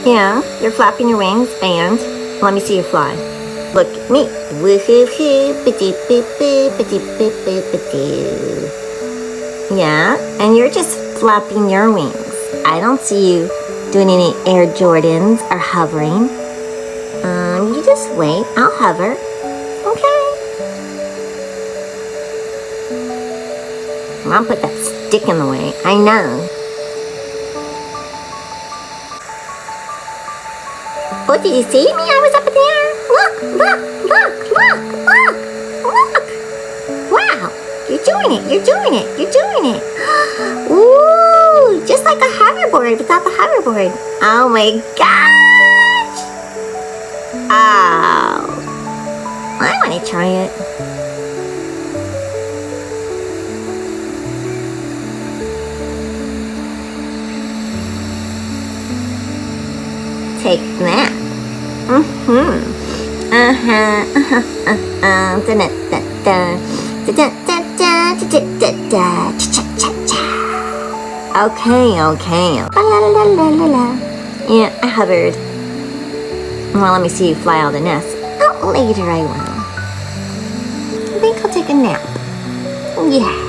Yeah, you're flapping your wings, and let me see you fly. Look at me. Yeah, and you're just flapping your wings. I don't see you doing any Air Jordans or hovering. You just wait. I'll hover. Okay. Mom put that stick in the way. I know. Oh, did you see me? I was up there. Look. Wow. You're doing it. Ooh, just like a hoverboard without the hoverboard. Oh my gosh. Oh. I want to try it. Take that. Okay. Yeah, I hovered. Well, let me see you fly out of the nest. Oh, later I will. I think I'll take a nap. Yeah.